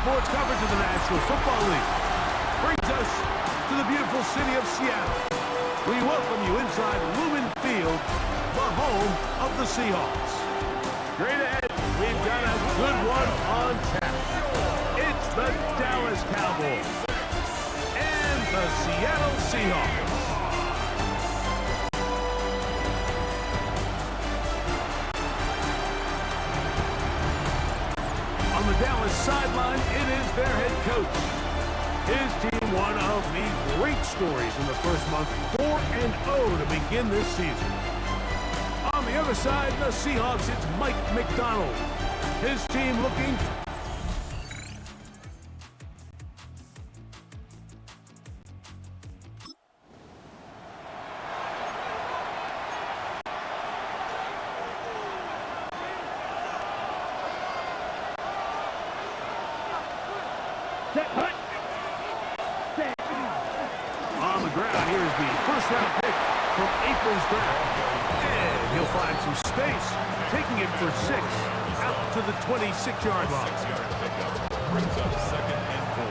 sports coverage of the National Football League brings us to the beautiful city of Seattle. We welcome you inside Lumen Field, the home of the Seahawks. Straight ahead, we've got a good one on tap. It's the Dallas Cowboys and the Seattle Seahawks. On the Dallas sideline, it is their head coach. His team, one of the great stories in the first month, 4-0 to begin this season. On the other side, the Seahawks, it's Mike McDonald. His team looking on the ground. Here's the first round pick from April's draft. And he'll find some space, taking it for 6 out to the 26-yard line. Brings up 2nd and 4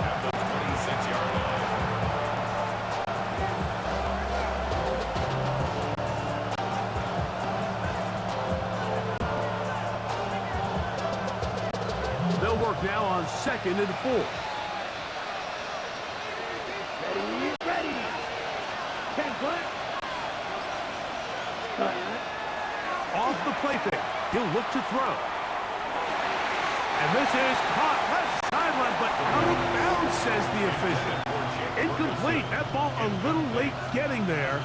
at the 26-yard line. They'll work now on 2nd and 4. Off the play fake, he'll look to throw. And this is caught left sideline, but out of bounds, says the official. Incomplete. That ball a little late getting there.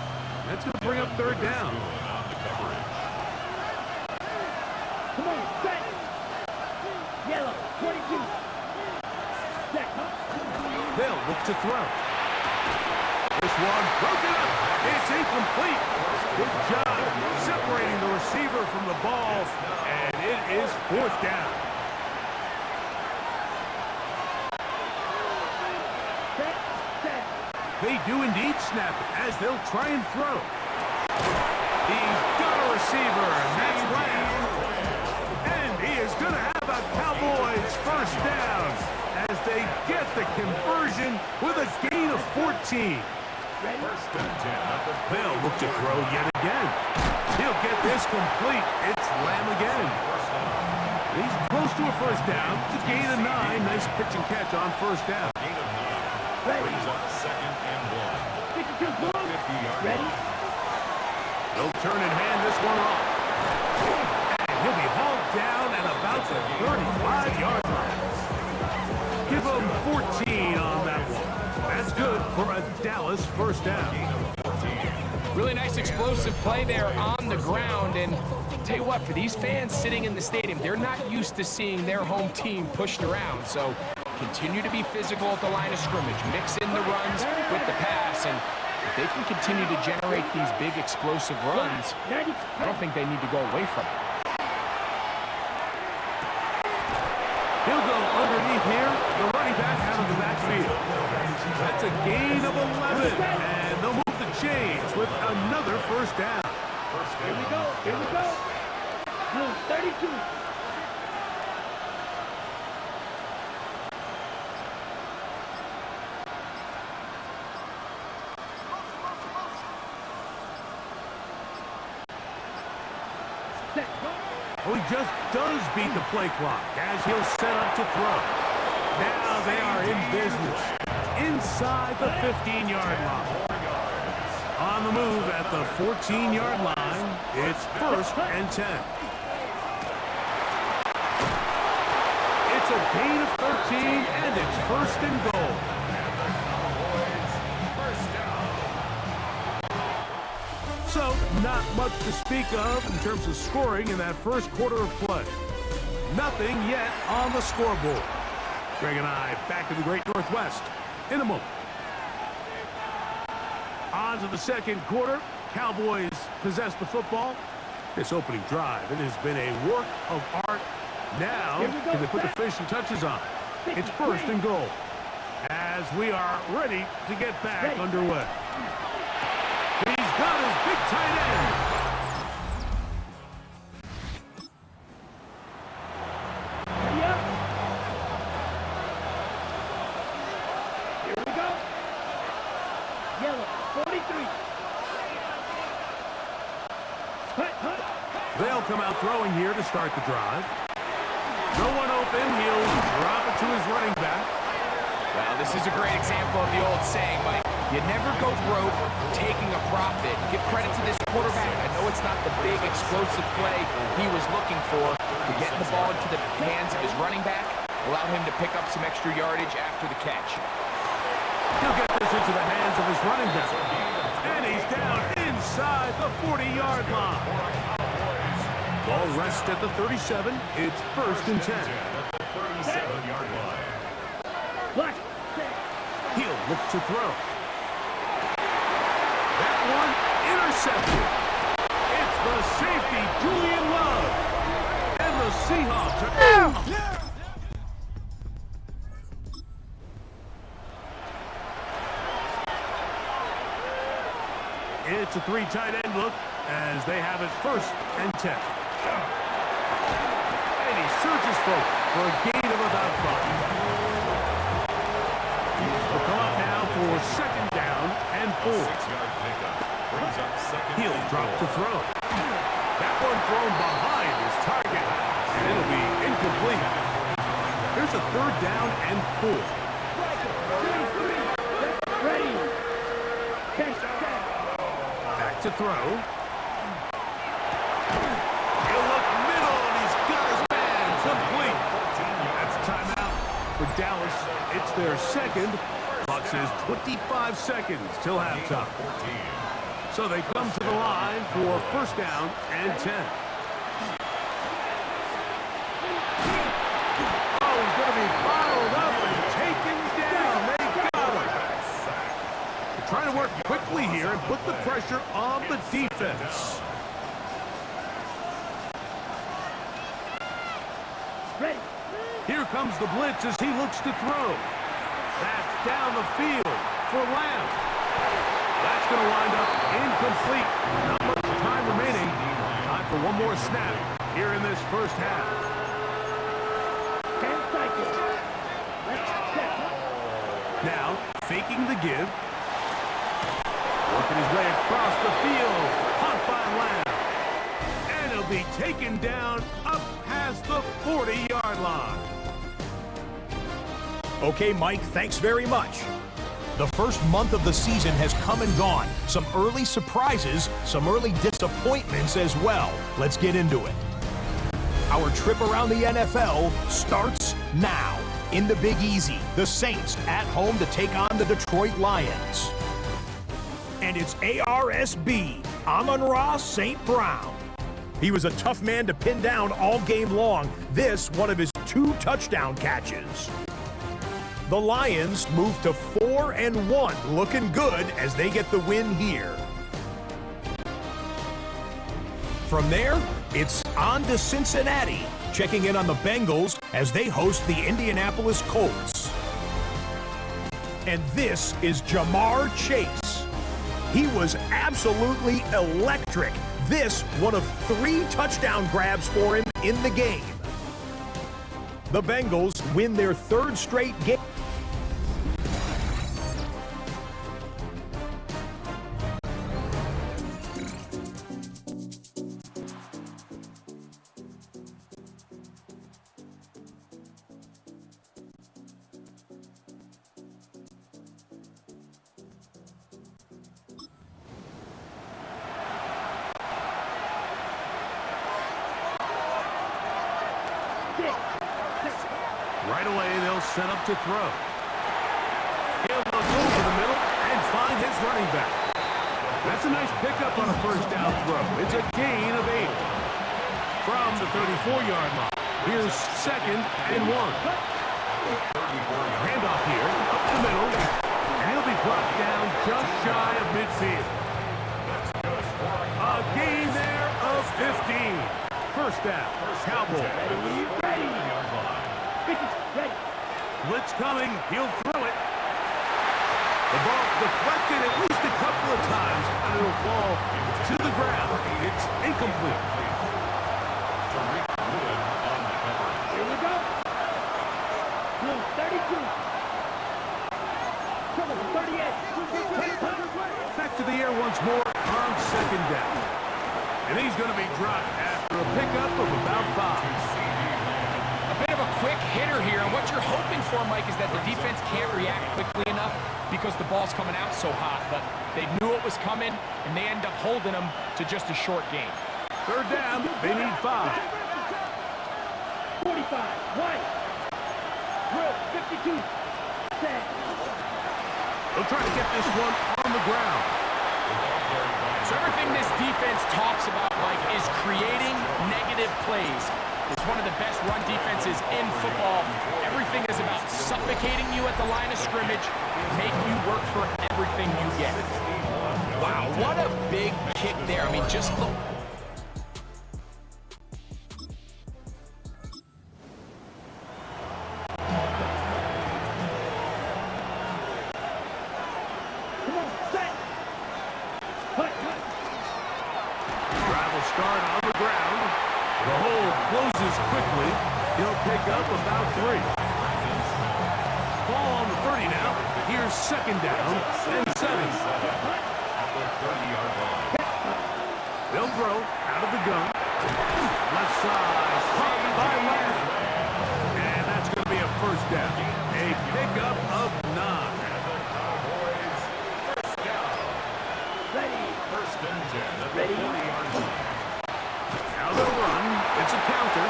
That's going to bring up 3rd down. Come on, set. Yellow, 22. Set, huh? They'll look to throw. This one broken up. It's incomplete. Good job separating the receiver from the ball, and it is 4th down. They do indeed snap it as they'll try and throw. He's got a receiver, and that's Lamb. And he is going to have a Cowboys first down as they get the conversion with a gain of 14. First and 10. They'll look to throw yet again. He'll get this complete. It's Lamb again. He's close to a first down. It's a gain of 9. Nice pitch and catch on first down. Gain of 9. Brings up 2nd and 1. 50-yard Ready? They'll turn and hand this one off. And he'll be hauled down at about the 35-yard line. Give him 14 on that one. That's good for a Dallas first down. Really nice explosive play there on the ground. And tell you what, for these fans sitting in the stadium, they're not used to seeing their home team pushed around. So continue to be physical at the line of scrimmage. Mix in the runs with the pass. And if they can continue to generate these big explosive runs, I don't think they need to go away from it. He'll go underneath here. The running back out of the backfield. That's a gain of 11. And they'll move the chains with another first down. Here we go. Here we go. Blue 32. Oh, he just does beat the play clock as he'll set up to throw. Now they are in business inside the 15-yard line. On the move at the 14-yard line, it's 1st and 10. It's a gain of 13, and it's 1st and goal. So, not much to speak of in terms of scoring in that first quarter of play. Nothing yet on the scoreboard. Greg and I back in the Great Northwest in a moment. On to the second quarter. Cowboys possess the football. This opening drive, it has been a work of art. Now, can they put the finishing touches on? It's 1st and goal as we are ready to get back underway. He's got his big tight end. Yellow, 43. Hut, hut. They'll come out throwing here to start the drive. No one open. He'll drop it to his running back. Well, this is a great example of the old saying, Mike. You never go broke taking a profit. Give credit to this quarterback. I know it's not the big explosive play he was looking for, but getting the ball into the hands of his running back allowed him to pick up some extra yardage after the catch. He'll get this into the hands of his running back. And he's down inside the 40-yard line. Ball rests at the 37. It's 1st and 10. 37-yard line. Black. He'll look to throw. That one intercepted. It's the safety, Julian Love. And the Seahawks are... It's a 3 tight end look as they have it 1st and 10. And he surges forward for a gain of about 5. We'll come up now for 2nd down and 4. 6-yard pickup. Brings up 2nd. He'll drop to throw. That one thrown behind his target. And it'll be incomplete. There's a 3rd down and 4. Ready. Back to throw. He'll look middle, and he's got his man complete. That's a timeout for Dallas. It's their 2nd. Clock says 25 seconds till halftime. So they come to the line for 1st down and 10. Oh, he's going to be bottled up and taken down. They got him. They're trying to work quickly here and put the pressure on the defense. Ready. Here comes the blitz as he looks to throw. That's down the field for Lamb. That's going to wind up incomplete. Not much time remaining. Time for one more snap here in this 1st half. 10 seconds. Let's set. Now, faking the give. Working his way across the field. Caught by Lamb. And he'll be taken down up past the 40-yard line. Okay, Mike, thanks very much. The first month of the season has come and gone. Some early surprises, some early disappointments as well. Let's get into it. Our trip around the NFL starts now. In the Big Easy, the Saints at home to take on the Detroit Lions. And it's ARSB, Amon-Ra St. Brown. He was a tough man to pin down all game long. This, one of his 2 touchdown catches. The Lions move to 4-1, looking good as they get the win here. From there, it's on to Cincinnati, checking in on the Bengals as they host the Indianapolis Colts. And this is Jamar Chase. He was absolutely electric. This, one of 3 touchdown grabs for him in the game. The Bengals win their 3rd straight game. Right away, they'll set up to throw. He'll look over the middle and find his running back. That's a nice pickup on a 1st down throw. It's a gain of 8. From the 34-yard line, here's 2nd and 1. Handoff here, up the middle, and he'll be brought down just shy of midfield. A gain there of 15. 1st down, Cowboys. Blitz coming, he'll throw it. The ball deflected at least a couple of times, and it'll fall to the ground. It's incomplete. Here we go. Blue 32. Trouble 32. Back to the air once more on second down. And he's going to be dropped after a pickup of about 5. A bit of a quick hitter here, and what you're hoping for, Mike, is that the defense can't react quickly enough because the ball's coming out so hot, but they knew it was coming, and they end up holding them to just a short game. Third down, they need 5. 45, right. Drill, 52, set. They'll try to get this one on the ground. So everything this defense talks about, Mike, is creating negative plays. It's one of the best run defenses in football. Everything is about suffocating you at the line of scrimmage, making you work for everything you get. Wow, what a big kick there. I mean, just look. Drive will start on the ground. The hole closes quickly. He'll pick up about 3. Ball on the 30 now. Here's second down and 7. They'll throw out of the gun. Left side, caught by Lamb. And that's going to be a first down. A pickup of 9. Ready. Now they'll run. It's a counter.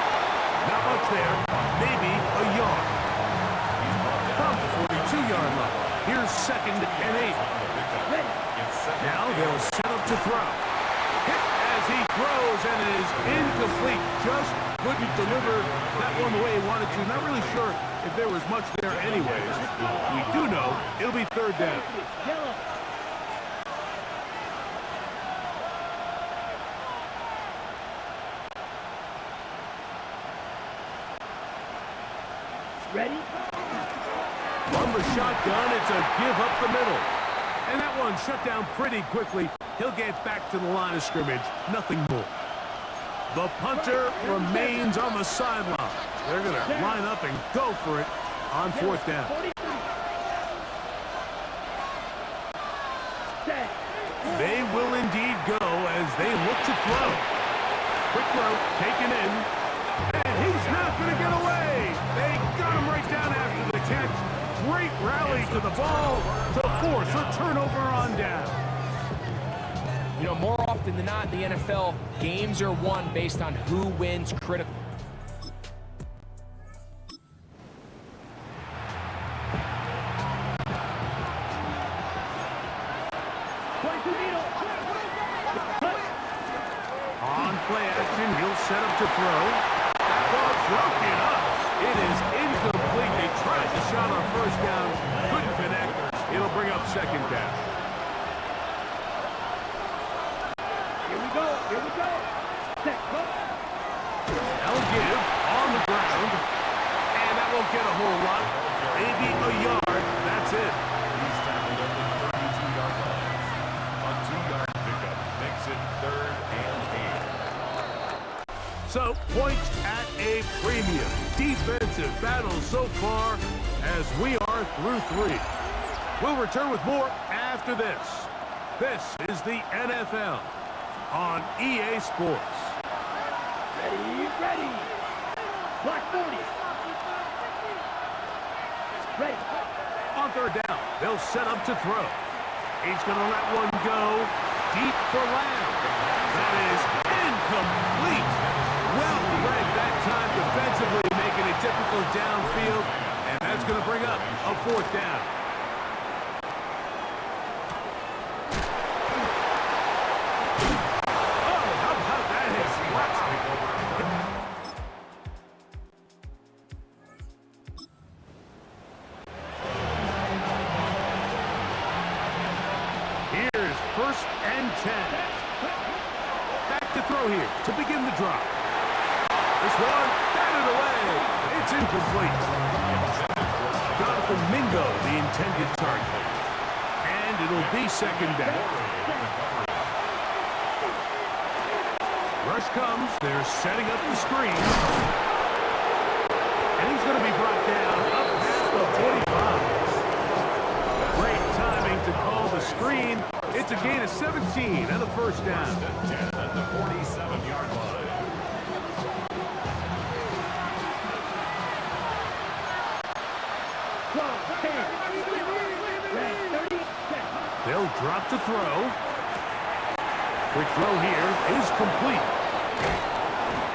Not much there. Maybe a yard. From the 42-yard line. Here's second and 8. Now they'll set up to throw. Hit as he throws and it is incomplete. Just couldn't deliver that one the way he wanted to. Not really sure if there was much there anyways. We do know it'll be third down. Yellow. Ready? From the shotgun, it's a give up the middle. And that one shut down pretty quickly. He'll get back to the line of scrimmage. Nothing more. The punter remains on the sideline. They're going to line up and go for it on fourth down. They will indeed go as they look to throw. Quick throw, taken in. And he's not going to get away. They got him right down after the catch. Great rally to the ball to force a turnover on down. You know, more often than not in the NFL, games are won based on who wins critical. On play action, he'll set up to throw. That ball broken up. It is incomplete. They tried the shot on first down. Couldn't connect. It'll bring up second down. Here we go. Set, go. They'll give on the ground. And that won't get a whole lot. Maybe a yard. That's it. He's tackled at the 32-yard line. A 2-yard pickup makes it third and 8. So, points at a premium. Defensive battle so far as we are through 3. We'll return with more after this. This is the NFL on EA Sports. Ready. Black 40. Ready. On third down, they'll set up to throw. He's going to let one go deep for Lamb. That is incomplete. Well read that time defensively, making it difficult downfield, and that's going to bring up a fourth down. Oh, how about that hit? Here's first and 10. Back to throw here to begin the drive. This one, batted away. It's incomplete. Jonathan Mingo, the intended target. And it'll be second down. Rush comes. They're setting up the screen. And he's going to be brought down up past the 45. Great timing It's a gain of 17 and a first down. First and 10 at the 47-yard line. They'll drop to throw. Quick throw here is complete.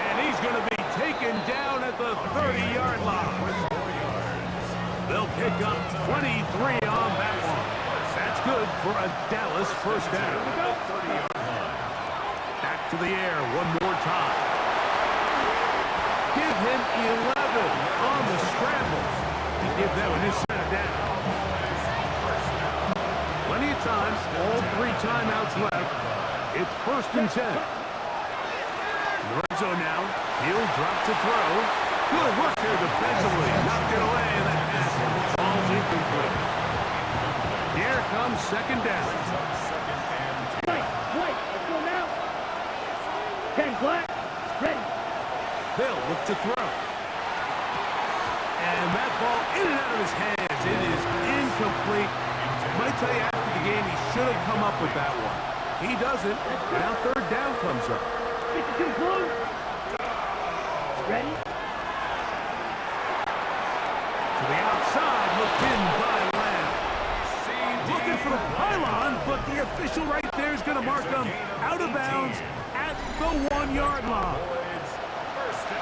And he's going to be taken down at the 30-yard line. They'll pick up 23 on that one. That's good for a Dallas first down. Back to the air one more time. Give him 11 on the scramble. He give that one his center down. Plenty of time, all 3 timeouts left. It's first and 10. Red zone now. He'll drop to throw. Good work there defensively. Knocked it away, and that pass falls incomplete. Here comes second down. Wait, let's go now. 10 black, ready. They'll look to throw. And that ball in and out of his hands. It is incomplete. Might tell you after the game he should have come up with that one. He doesn't. Now third down comes up. 52 blue. Ready? To the outside, looked in by Lamb. Looking for the pylon, but the official right there is going to mark him out of bounds at the 1-yard line.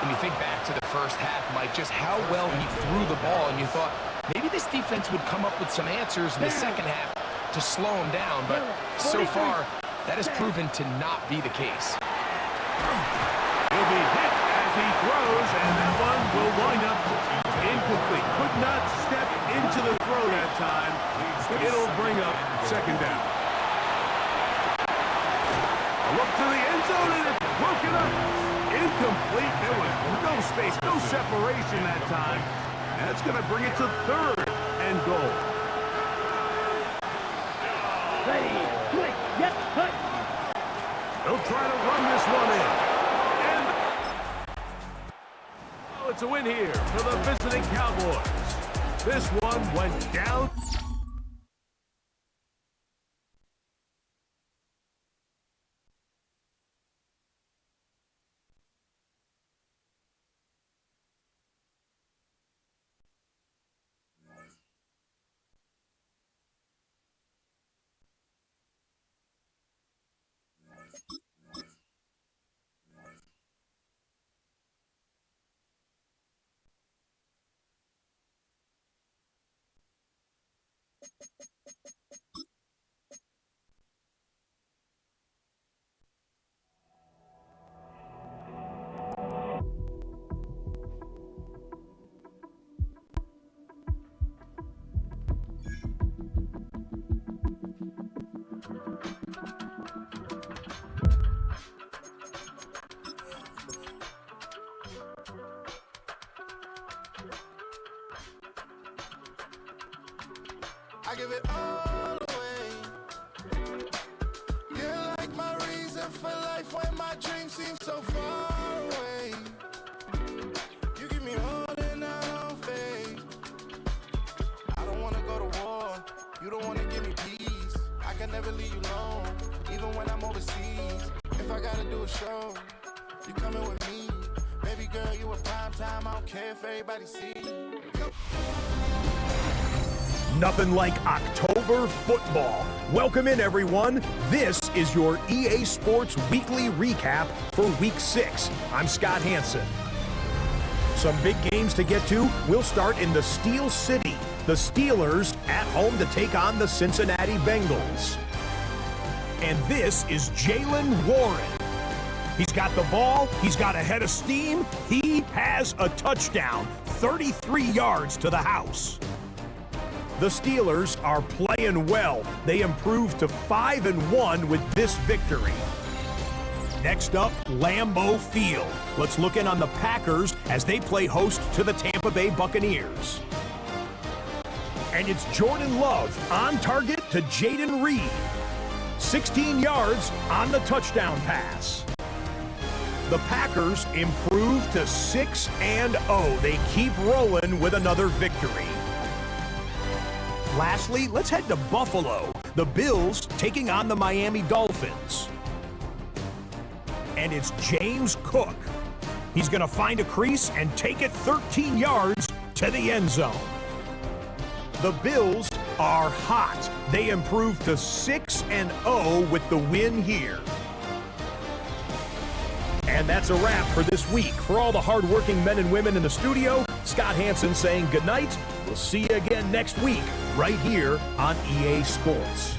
When you think back to the first half, Mike, just how well he threw the ball, and you thought maybe this defense would come up with some answers in the second half to slow him down, but so far, that has proven to not be the case. He'll be hit as he throws, and that one will wind up incomplete. Could not step into the throw that time. It'll bring up second down. A look to the end zone, and it's broken up. Incomplete. There was no space, no separation that time. And that's going to bring it to third and goal. Ready, quick, yep, cut. They'll try to run this one in. And oh, it's a win here for the visiting Cowboys. This one went down. I give it all away. You're like my reason for life when my dreams seem so far away. You give me all and I don't fade. I don't wanna go to war. You don't wanna give me peace. I can never leave you alone, even when I'm overseas. If I gotta do a show, you coming with me. Baby girl, you a prime time. I don't care if everybody sees. Nothing like October football. Welcome in, everyone. This is your EA Sports Weekly Recap for Week 6. I'm Scott Hansen. Some big games to get to. We'll start in the Steel City. The Steelers at home to take on the Cincinnati Bengals. And this is Jaylen Warren. He's got the ball. He's got a head of steam. He has a touchdown. 33 yards to the house. The Steelers are playing well. They improved to 5-1 with this victory. Next up, Lambeau Field. Let's look in on the Packers as they play host to the Tampa Bay Buccaneers. And it's Jordan Love on target to Jaden Reed. 16 yards on the touchdown pass. The Packers improved to 6-0. They keep rolling with another victory. Lastly, let's head to Buffalo. The Bills taking on the Miami Dolphins. And it's James Cook. He's going to find a crease and take it 13 yards to the end zone. The Bills are hot. They improved to 6-0 with the win here. And that's a wrap for this week. For all the hardworking men and women in the studio, Scott Hansen saying goodnight. We'll see you again next week right here on EA Sports.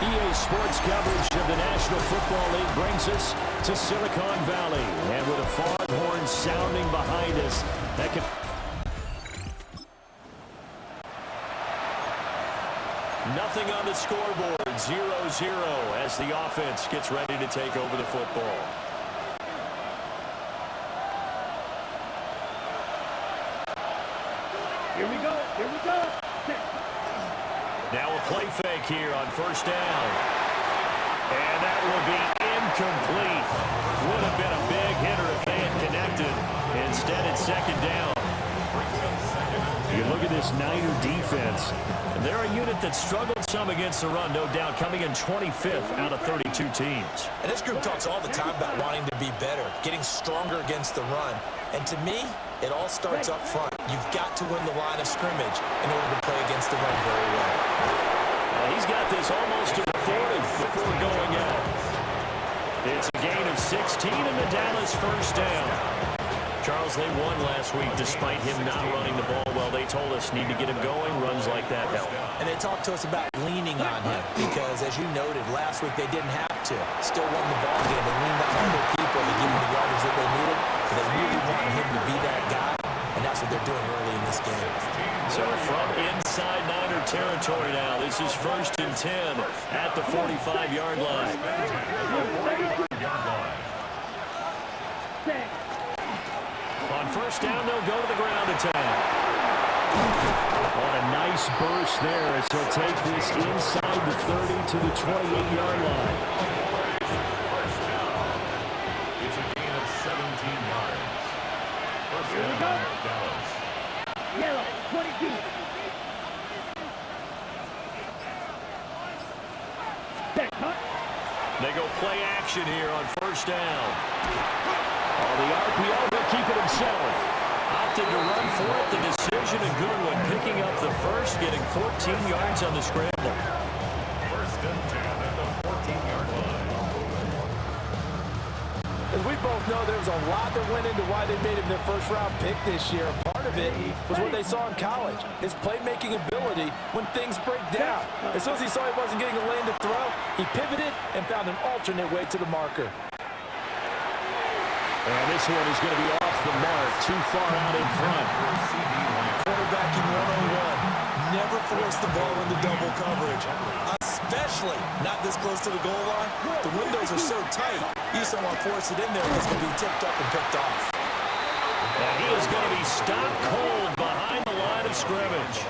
EA Sports coverage of the National Football League brings us to Silicon Valley. And with a foghorn sounding behind us, that can... Nothing on the scoreboard, 0-0 as the offense gets ready to take over the football. Here we go. Here we go. Now a play fake here on first down. And that will be incomplete. Would have been a big hitter if they had connected. Instead, it's second down. You look at this Niner defense. They're a unit that struggled some against the run, no doubt, coming in 25th out of 32 teams. And this group talks all the time about wanting to be better, getting stronger against the run. And to me, it all starts up front. You've got to win the line of scrimmage in order to play against the run very well. He's got this almost to the 40 before going out. It's a gain of 16 and the Dallas first down. Charles, they won last week despite him not running the ball well. They told us need to get him going. Runs like that help. And they talked to us about leaning on him because, as you noted, last week they didn't have to. Still won the ball game. They leaned on other people to give him the yardage that they needed. But they really want him to be that guy, and that's what they're doing early in this game. So from inside Niner territory now, this is 1st and 10 at the 45-yard line. On first down, they'll go to the ground attack. What a nice burst there as he'll take this inside the 30 to the 28-yard line. First down. It's a gain of 17 yards. First down, Dallas. Yellow, 22. They go play action here on first down. Oh, the RPO will keep it himself. Opted to run for it. The decision a good one. Picking up the first, getting 14 yards on the scramble. First and 10 at the 14-yard line. As we both know, there was a lot that went into why they made him their first-round pick this year. Part of it was what they saw in college, his playmaking ability when things break down. As soon as he saw he wasn't getting a lane to throw, he pivoted and found an alternate way to the marker. And this one is going to be off the mark, too far out in front. Quarterbacking 101. Never force the ball into double coverage, especially not this close to the goal line. The windows are so tight, you just don't want to force it in there because it's going to be tipped up and picked off. And he is going to be stopped cold behind the line of scrimmage.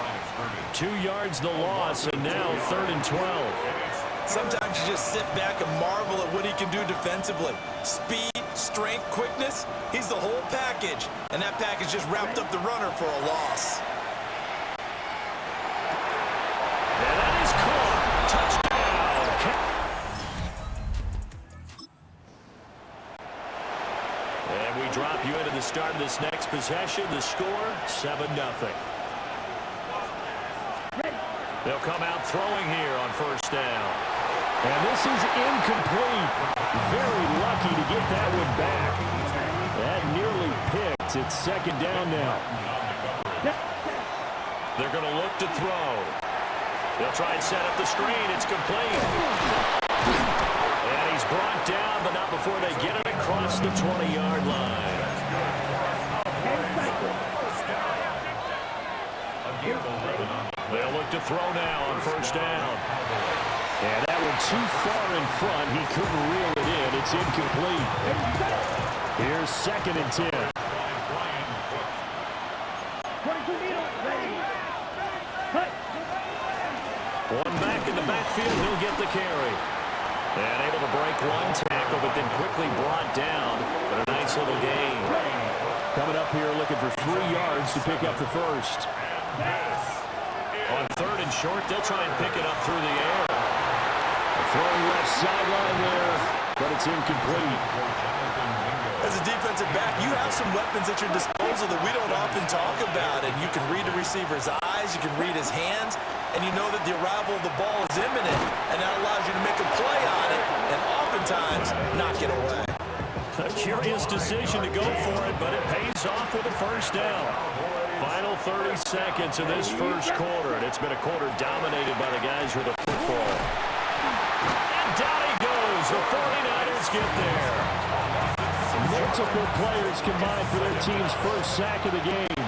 2 yards the loss, and now 3rd and 12. Sometimes you just sit back and marvel at what he can do defensively. Speed, strength, quickness, he's the whole package. And that package just wrapped up the runner for a loss. And that is caught. Touchdown. And we drop you into the start of this next possession. The score, 7-0. They'll come out throwing here on first down. And this is incomplete. Very lucky to get that one back. That nearly picked. It's 2nd down now. They're going to look to throw. They'll try and set up the screen. It's complete. And he's brought down, but not before they get it across the 20-yard line. They'll look to throw now on first down. And that one too far in front. He couldn't reel it in. It's incomplete. Here's 2nd and 10. One back in the backfield. He'll get the carry. And able to break one tackle, but then quickly brought down. But a nice little gain. Coming up here looking for 3 yards to pick up the first. On 3rd and short, they'll try and pick it up through the air. Throwing left sideline there, but it's incomplete. As a defensive back, you have some weapons at your disposal that we don't often talk about. And you can read the receiver's eyes, you can read his hands, and you know that the arrival of the ball is imminent. And that allows you to make a play on it, and oftentimes knock it away. A curious decision to go for it, but it pays off with a first down. Final 30 seconds of this first quarter, and it's been a quarter dominated by the guys with the football. And down he goes. The 49ers get there. Multiple players combined for their team's first sack of the game.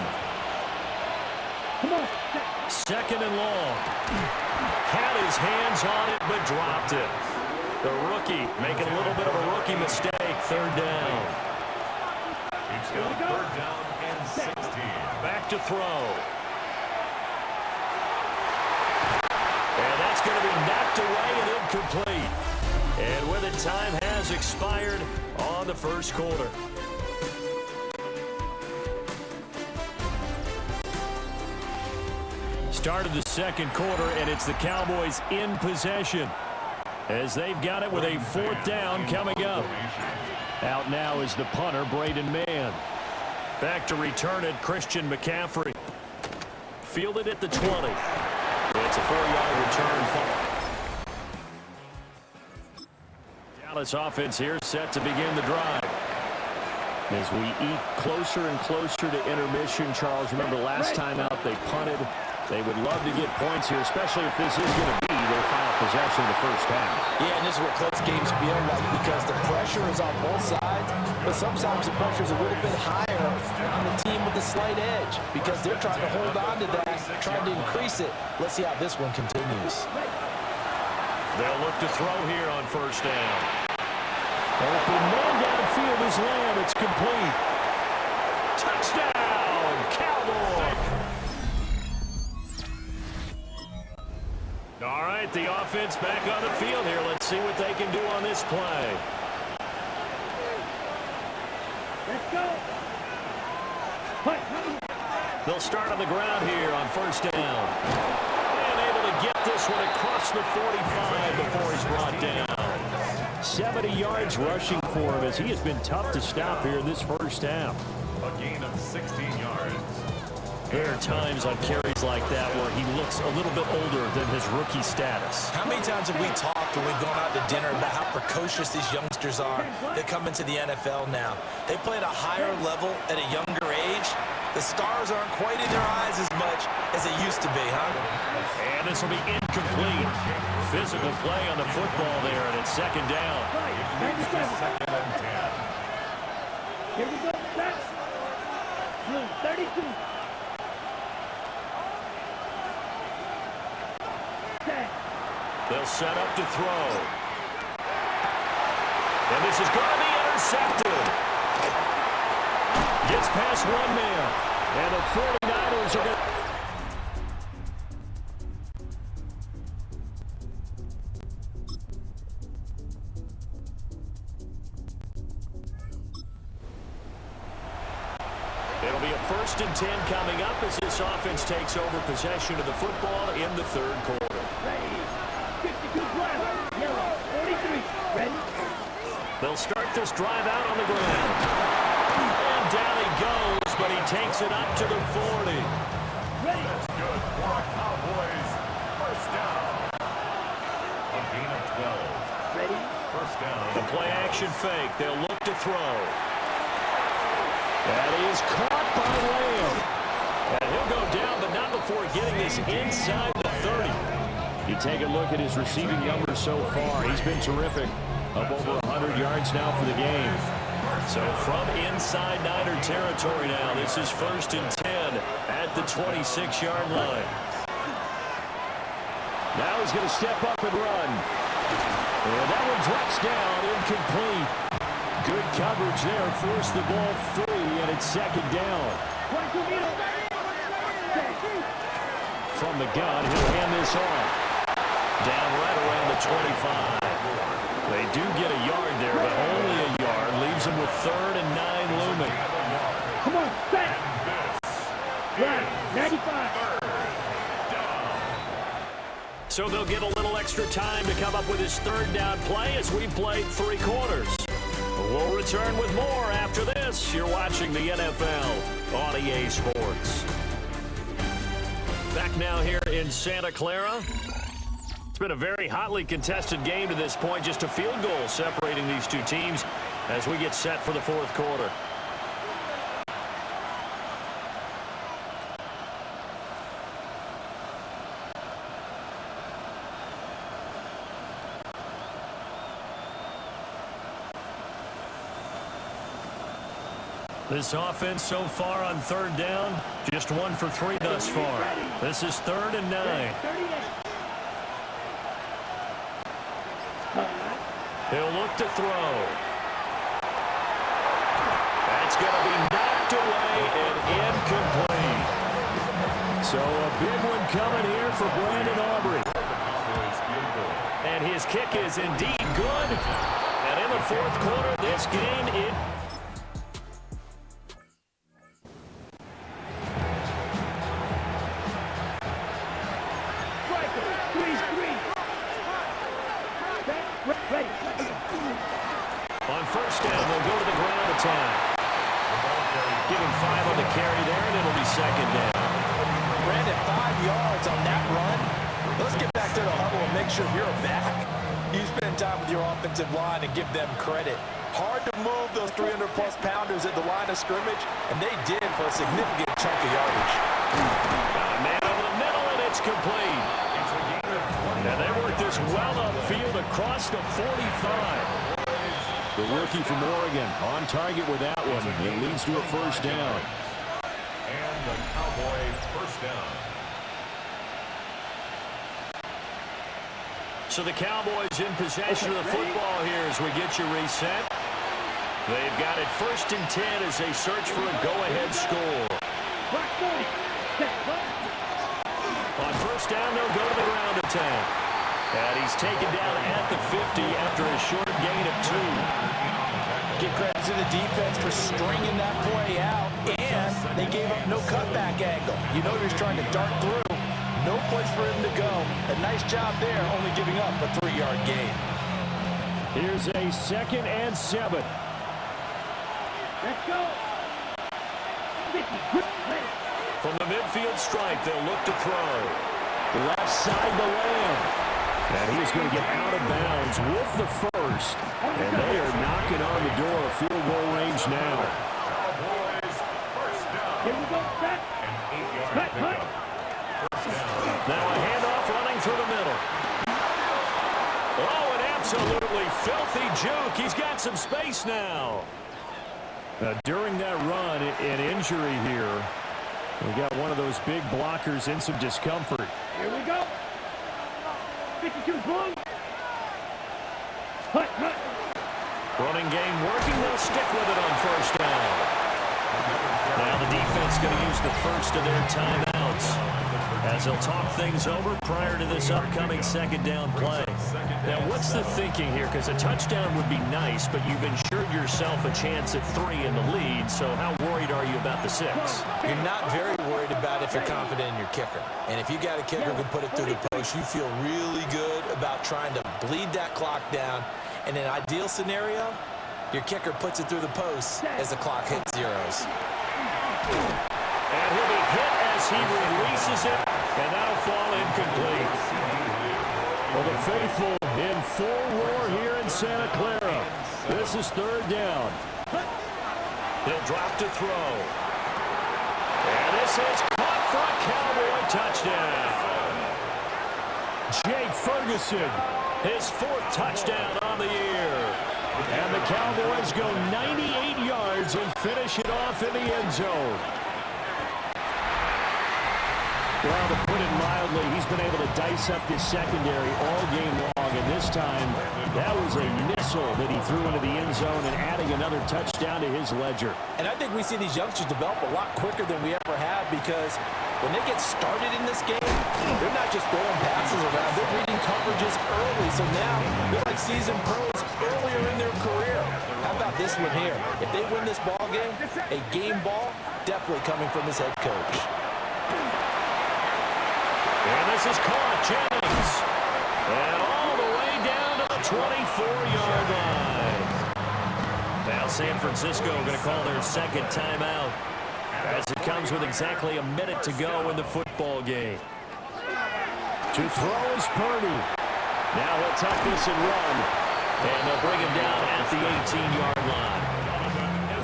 2nd and long. Had his hands on it, but dropped it. The rookie making a little bit of a rookie mistake. 3rd down. It's got 3rd down and 16. Back to throw. And that's going to be knocked away and incomplete. And with it, time has expired on the first quarter. Start of the 2nd quarter, and it's the Cowboys in possession as they've got it with a 4th down coming up. Out now is the punter, Braden Mann. Back to return it, Christian McCaffrey. Fielded at the 20. It's a 4-yard return. Dallas offense here set to begin the drive. As we eat closer and closer to intermission, Charles, remember last time out they punted. They would love to get points here, especially if this is going to be their final possession of the first half. Yeah, and this is what close games feel like because the pressure is on both sides, but sometimes the pressure is a little bit higher on the team with the slight edge because they're trying to hold on to that, trying to increase it. Let's see how this one continues. They'll look to throw here on first down. Open man downfield is Lamb. It's complete. Touchdown, Cowboys. All right, the offense back on the field here. Let's see what they can do on this play. Let's go. They'll start on the ground here on first down. And able to get this one across the 45 before he's brought down. 70 yards rushing for him as he has been tough to stop here in this first half. A gain of 16 yards. There are times on carries like that where he looks a little bit older than his rookie status. How many times have we talked when we've gone out to dinner about how precocious these youngsters are that come into the NFL now? They play at a higher level at a younger age. The stars aren't quite in their eyes as much as they used to be, huh? And this will be incomplete. Physical play on the football there, and it's second down. Second and 10. Here we go, set. Blue, 32. They'll set up to throw. And this is going to be intercepted. Gets past one man. And the 49ers are going to... It'll be a 1st and 10 coming up as this offense takes over possession of the football in the third quarter. Ready. 52 black. Yellow. 43. Ready. They'll start this drive out on the ground. And down he goes, but he takes it up to the 40. Ready. That's good for a Cowboys. First down. A gain of 12. Ready. First down. The play action fake. They'll look to throw. That is caught by Lamb. And he'll go down, but not before getting this inside the 30. You take a look at his receiving numbers so far. He's been terrific. Up over 100 yards now for the game. So from inside Niner territory now, this is 1st and 10 at the 26-yard line. Now he's going to step up and run. And that one drops down, incomplete. Good coverage there, forced the ball free, and it's second down. From the gun, he'll hand this off. Down right around the 25. They do get a yard there, but only a yard. Leaves them with 3rd and 9 looming. Come on, set. Right, 95. So they'll get a little extra time to come up with his 3rd down play as we played 3 quarters. We'll return with more after this. You're watching the NFL on EA Sports. Back now here in Santa Clara. It's been a very hotly contested game to this point. Just a field goal separating these two teams as we get set for the 4th quarter. This offense so far on 3rd down, just 1 for 3 thus far. This is 3rd and 9. He'll look to throw. That's going to be knocked away and incomplete. So a big one coming here for Brandon Aubrey. And his kick is indeed good. And in the 4th quarter, this game, on 1st down, they'll go to the ground attack. Give him 5 on the carry there, and it'll be 2nd down. Brandon, 5 yards on that run. Let's get back to the huddle and make sure you're back. You spend time with your offensive line and give them credit. Hard to move those 300-plus pounders at the line of scrimmage, and they did for a significant chunk of yardage. Got a man over the middle, and it's complete. And they work this well upfield across the 45. The rookie from Oregon on target with that one. It leads to a 1st down. And the Cowboy 1st down. So the Cowboys in possession of the football here as we get you reset. They've got it 1st and 10 as they search for a go-ahead score. On 1st down, they'll go to the ground attack. And he's taken down at the 50 after a short gain of 2. Give credit to the defense for stringing that play out, and they gave up no cutback angle. You know he was trying to dart through. No place for him to go. A nice job there, only giving up a 3-yard gain. Here's a 2nd and 7. Let's go. From the midfield stripe, they'll look to throw. Left side to Lamb. And he's going to get out of bounds with the first. And they are knocking on the door of field goal range now. Cowboys, first down. Here we go, set. An 8-yard Cut, cut. pickup. First down. Now a handoff running through the middle. Oh, an absolutely filthy juke. He's got some space now. During that run, an injury here. We got one of those big blockers in some discomfort. Here we go. 52 blue. Cut, cut. Running game working. They'll stick with it on first down. Now the defense going to use the first of their timeouts as they'll talk things over prior to this upcoming second down play. Now, what's the thinking here? Because a touchdown would be nice, but you've ensured yourself a chance at 3 in the lead, so how worried are you about the 6? You're not very worried about if you're confident in your kicker. And if you got a kicker who can put it through the post, you feel really good about trying to bleed that clock down. In an ideal scenario, your kicker puts it through the post as the clock hits zeros. And he'll be hit as he releases it, and that'll fall incomplete. Well, the faithful in full roar here in Santa Clara. This is third down. He'll drop to throw. And this is caught for a Cowboy touchdown. Jake Ferguson, his 4th touchdown on the year. And the Cowboys go 98 yards and finish it off in the end zone. Well, to put it mildly, he's been able to dice up this secondary all game long, and this time, that was a missile that he threw into the end zone and adding another touchdown to his ledger. And I think we see these youngsters develop a lot quicker than we ever have because when they get started in this game, they're not just throwing passes around, they're reading coverages early, so now they're like seasoned pros earlier in their career. How about this one here? If they win this ball game, a game ball definitely coming from his head coach. And this is caught, Jennings. And all the way down to the 24-yard line. Now San Francisco going to call their second timeout as it comes with exactly a minute to go in the football game. To throw is Purdy. Now he'll tuck this and run. And they'll bring him down at the 18-yard line.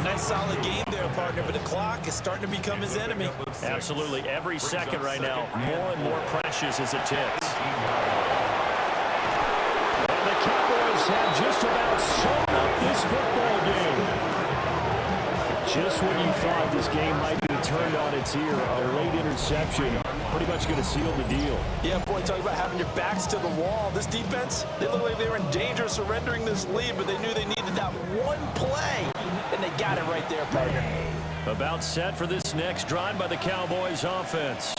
Nice solid game there, partner, but the clock is starting to become his enemy. Absolutely. Every second right now, more and more precious as it ticks. And the Cowboys have just about sewn up this football game. Just when you thought this game might be turned on its ear, a late interception pretty much going to seal the deal. Yeah, boy, talk about having your backs to the wall. This defense, they look like they were in danger of surrendering this lead, but they knew they needed that one play, and they got it right there, partner. About set for this next drive by the Cowboys offense.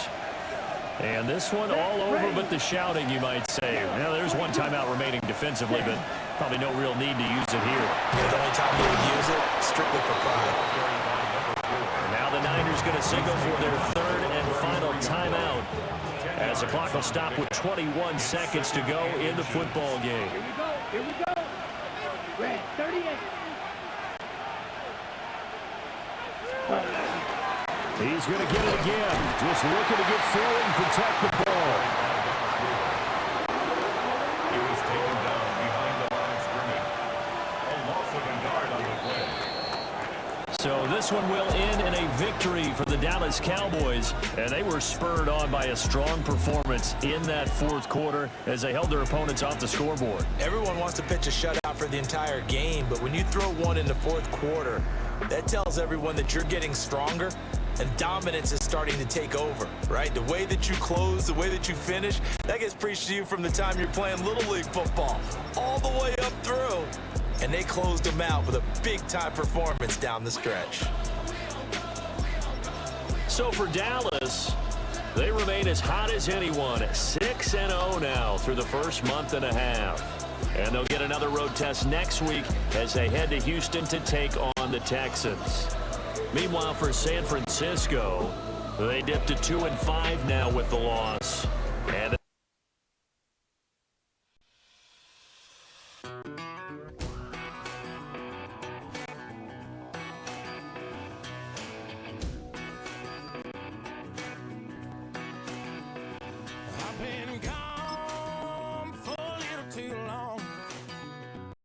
And this one all over but the shouting, you might say. Now, there's one timeout remaining defensively, but probably no real need to use it here. Yeah, the only time you would use it, strictly for pride. Now the Niners going to signal for their third and final timeout as the clock will stop with 21 seconds to go in the football game. Here we go, here we go. Red, 38. He's going to get it again. Just looking to get forward and protect the ball. He was taken down behind the line of scrimmage. A loss of a yard on the play. So this one will end in a victory for the Dallas Cowboys, and they were spurred on by a strong performance in that fourth quarter as they held their opponents off the scoreboard. Everyone wants to pitch a shutout for the entire game, but when you throw one in the fourth quarter, that tells everyone that you're getting stronger and dominance is starting to take over, right? The way that you close, the way that you finish, that gets preached to you from the time you're playing Little League football all the way up through. And they closed them out with a big-time performance down the stretch. So for Dallas, they remain as hot as anyone, 6-0 now through the first month and a half. And they'll get another road test next week as they head to Houston to take on the Texans. Meanwhile, for San Francisco, they dipped to 2-5 now with the loss. And